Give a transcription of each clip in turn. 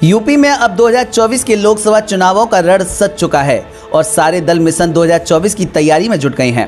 UP में अब 2024 के लोकसभा चुनावों का रण सज चुका है और सारे दल मिशन 2024 की तैयारी में जुट गए हैं।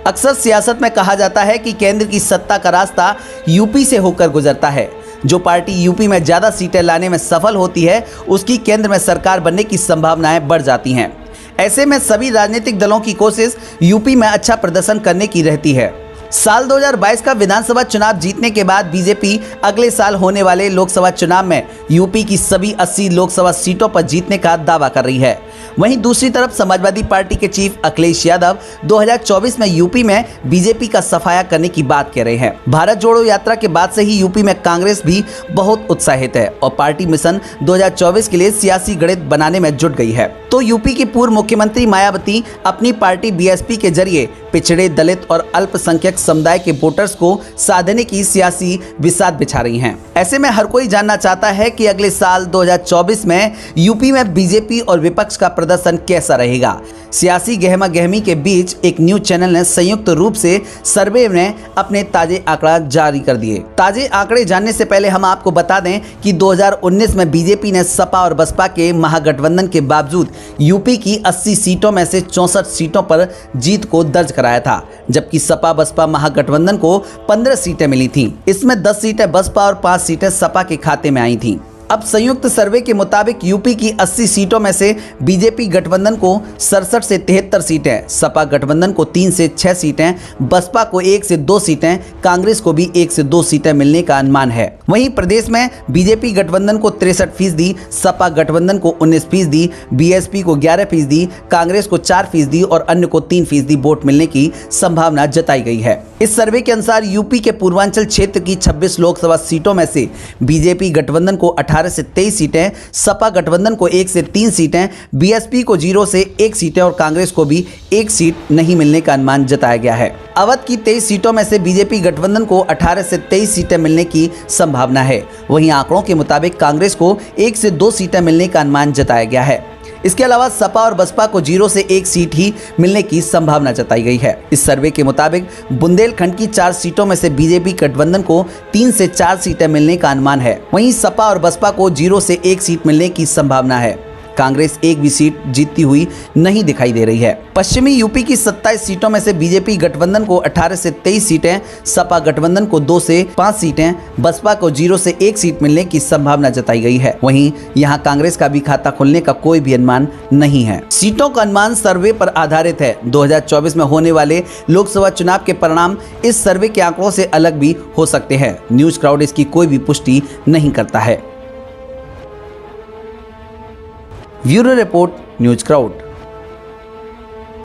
अक्सर सियासत में कहा जाता है कि केंद्र की सत्ता का रास्ता यूपी से होकर गुजरता है। जो पार्टी यूपी में ज़्यादा सीटें लाने में सफल होती है उसकी केंद्र में सरकार बनने की संभावनाएं बढ़ जाती हैं। ऐसे में सभी राजनीतिक दलों की कोशिश यूपी में अच्छा प्रदर्शन करने की रहती है। साल 2022 का विधानसभा चुनाव जीतने के बाद बीजेपी अगले साल होने वाले लोकसभा चुनाव में यूपी की सभी 80 लोकसभा सीटों पर जीतने का दावा कर रही है। वहीं दूसरी तरफ समाजवादी पार्टी के चीफ अखिलेश यादव 2024 में यूपी में बीजेपी का सफाया करने की बात कह रहे हैं। भारत जोड़ो यात्रा के बाद से ही यूपी में कांग्रेस भी बहुत उत्साहित है और पार्टी मिशन 2024 के लिए सियासी गणित बनाने में जुट गई है। तो यूपी की पूर्व मुख्यमंत्री मायावती अपनी पार्टी बीएसपी के जरिए पिछड़े, दलित और अल्पसंख्यक समुदाय के वोटर्स को साधने की सियासी बिसात बिछा रही हैं। ऐसे में हर कोई जानना चाहता है कि अगले साल 2024 में यूपी में बीजेपी और विपक्ष का प्रदर्शन कैसा रहेगा। सियासी गहमा गहमी के बीच एक न्यूज चैनल ने संयुक्त रूप से सर्वे में अपने ताजे आंकड़ा जारी कर दिए। ताजे आंकड़े जानने से पहले हम आपको बता दें कि 2019 में बीजेपी ने सपा और बसपा के महागठबंधन के बावजूद यूपी की 80 सीटों में से 64 सीटों पर जीत को दर्ज कराया था, जबकि सपा बसपा महागठबंधन को 15 सीटें मिली थीं। इसमें 10 सीटें बसपा और 5 सीटें सपा के खाते में आई थीं। अब संयुक्त सर्वे के मुताबिक यूपी की 80 सीटों में से बीजेपी गठबंधन को 67 से 73 सीटें, सपा गठबंधन को 3 से 6 सीटें, बसपा को 1 से 2 सीटें, कांग्रेस को भी 1 से 2 सीटें मिलने का अनुमान है। वहीं प्रदेश में बीजेपी गठबंधन को 63%, सपा गठबंधन को 19%, बीएसपी को 11%, कांग्रेस को 4% और अन्य को 3% वोट मिलने की संभावना जताई गई है। इस सर्वे के अनुसार यूपी के पूर्वांचल क्षेत्र की 26 लोकसभा सीटों में से बीजेपी गठबंधन को 18 से 23 सीटें, सपा गठबंधन को 1 से 3 सीटें, बीएसपी को 0 से 1 सीटें और कांग्रेस को भी 1 सीट नहीं मिलने का अनुमान जताया गया है। अवध की 23 सीटों में से बीजेपी गठबंधन को 18 से 23 सीटें मिलने की संभावना है। वहीं आंकड़ों के मुताबिक कांग्रेस को 1 से 2 सीटें मिलने का अनुमान जताया गया है। इसके अलावा सपा और बसपा को 0 से 1 सीट ही मिलने की संभावना जताई गई है। इस सर्वे के मुताबिक बुंदेलखंड की 4 सीटों में से बीजेपी गठबंधन को 3 से 4 सीटें मिलने का अनुमान है। वहीं सपा और बसपा को 0 से 1 सीट मिलने की संभावना है। कांग्रेस एक भी सीट जीतती हुई नहीं दिखाई दे रही है। पश्चिमी यूपी की 27 सीटों में से बीजेपी गठबंधन को 18 से 23 सीटें, सपा गठबंधन को 2 से 5 सीटें, बसपा को 0 से 1 सीट मिलने की संभावना जताई गई है। वहीं यहां कांग्रेस का भी खाता खुलने का कोई भी अनुमान नहीं है। सीटों का अनुमान सर्वे पर आधारित है। 2024 में होने वाले लोकसभा चुनाव के परिणाम इस सर्वे के आंकड़ों से अलग भी हो सकते हैं। न्यूज क्राउड इसकी कोई भी पुष्टि नहीं करता है। Bureau report, news crowd.